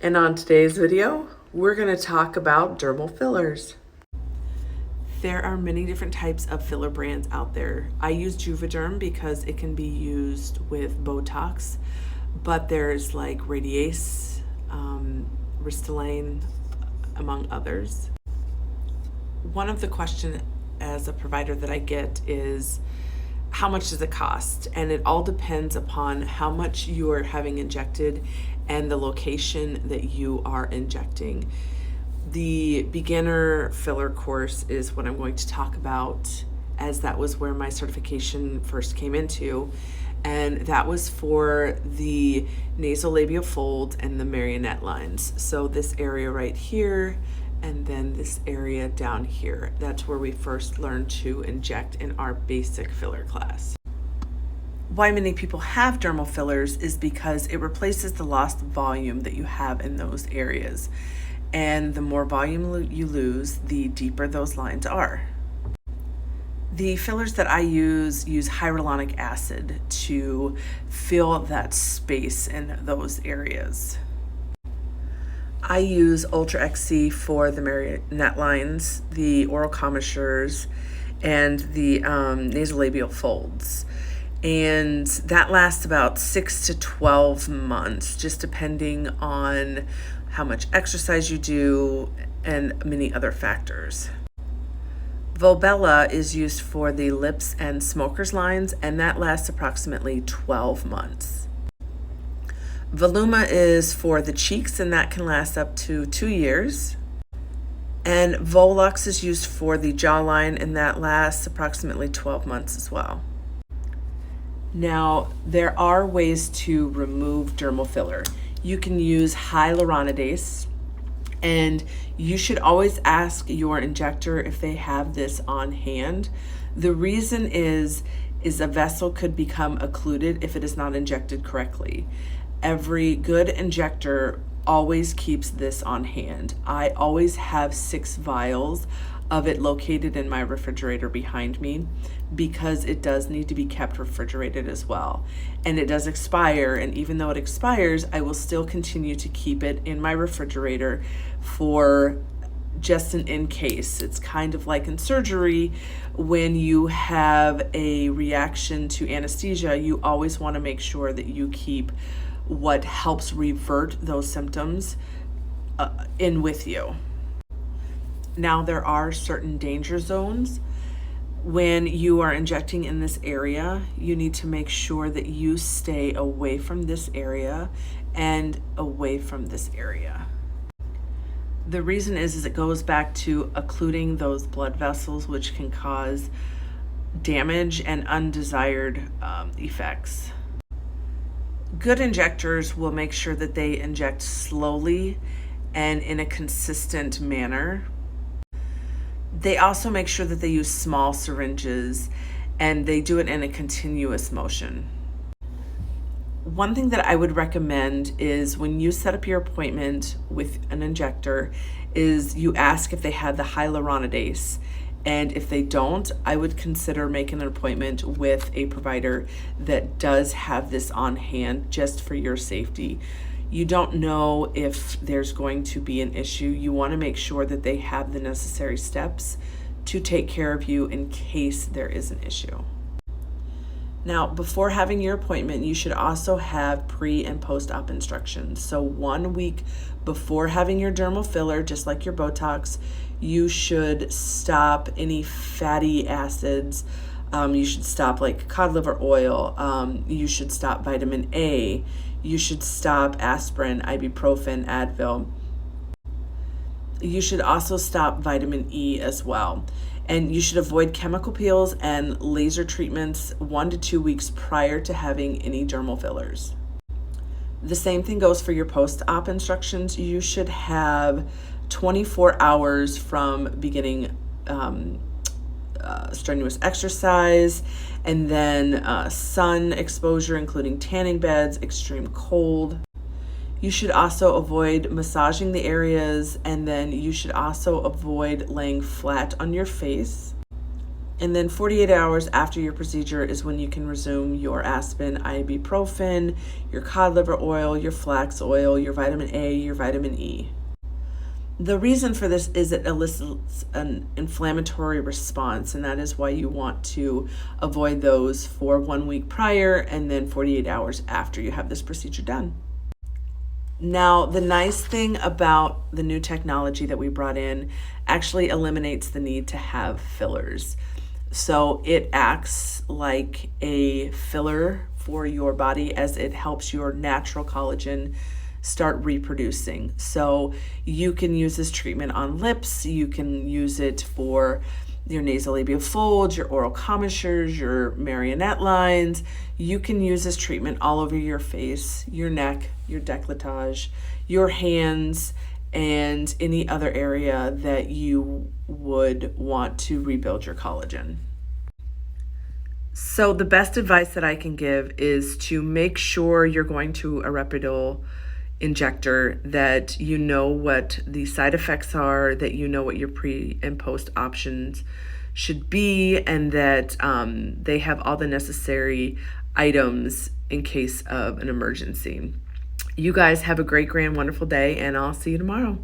And on today's video, we're going to talk about dermal fillers. There are many different types of filler brands out there. I use Juvederm because it can be used with Botox, but there's like Radiase, Ristylane, among others. One of the questions as a provider that I get is, how much does it cost? And it all depends upon how much you are having injected and the location that you are injecting. The beginner filler course is what I'm going to talk about, as that was where my certification first came into. And that was for the nasolabial fold and the marionette lines. So this area right here, and then this area down here. That's where we first learned to inject in our basic filler class. Why many people have dermal fillers is because it replaces the lost volume that you have in those areas. And the more volume you lose, the deeper those lines are. The fillers that I use hyaluronic acid to fill that space in those areas. I use Ultra XC for the marionette lines, the oral commissures, and the nasolabial folds. And that lasts about 6 to 12 months, just depending on how much exercise you do and many other factors. Volbella is used for the lips and smokers lines, and that lasts approximately 12 months. Voluma is for the cheeks, and that can last up to 2 years. And Volux is used for the jawline, and that lasts approximately 12 months as well. Now, there are ways to remove dermal filler. You can use hyaluronidase, and you should always ask your injector if they have this on hand. The reason is a vessel could become occluded if it is not injected correctly. Every good injector always keeps this on hand. I always have 6 vials of it located in my refrigerator behind me, because it does need to be kept refrigerated as well. And it does expire, and even though it expires, I will still continue to keep it in my refrigerator for just an in case. It's kind of like in surgery, when you have a reaction to anesthesia, you always want to make sure that you keep what helps revert those symptoms in with you. Now, there are certain danger zones. When you are injecting in this area, you need to make sure that you stay away from this area and away from this area. The reason is it goes back to occluding those blood vessels, which can cause damage and undesired effects. Good injectors will make sure that they inject slowly and in a consistent manner. They also make sure that they use small syringes, and they do it in a continuous motion. One thing that I would recommend is, when you set up your appointment with an injector, is you ask if they have the hyaluronidase. And if they don't, I would consider making an appointment with a provider that does have this on hand, just for your safety. You don't know if there's going to be an issue. You want to make sure that they have the necessary steps to take care of you in case there is an issue. Now, before having your appointment, you should also have pre and post-op instructions. So 1 week before having your dermal filler, just like your Botox, you should stop any fatty acids. You should stop like cod liver oil. You should stop vitamin A. You should stop aspirin, ibuprofen, Advil. You should also stop vitamin E as well. And you should avoid chemical peels and laser treatments 1 to 2 weeks prior to having any dermal fillers. The same thing goes for your post-op instructions. You should have 24 hours from beginning strenuous exercise, and then sun exposure, including tanning beds, extreme cold. You should also avoid massaging the areas, and then you should also avoid laying flat on your face. And then 48 hours after your procedure is when you can resume your aspirin, ibuprofen, your cod liver oil, your flax oil, your vitamin A, your vitamin E. The reason for this is it elicits an inflammatory response, and that is why you want to avoid those for 1 week prior and then 48 hours after you have this procedure done. Now, the nice thing about the new technology that we brought in actually eliminates the need to have fillers. So it acts like a filler for your body as it helps your natural collagen start reproducing. So you can use this treatment on lips, you can use it for your nasolabial folds, your oral commissures, your marionette lines. You can use this treatment all over your face, your neck, your décolletage, your hands, and any other area that you would want to rebuild your collagen. So the best advice that I can give is to make sure you're going to a reputable injector, that you know what the side effects are, that you know what your pre and post options should be, and that they have all the necessary items in case of an emergency. You guys have a great, grand, wonderful day, and I'll see you tomorrow.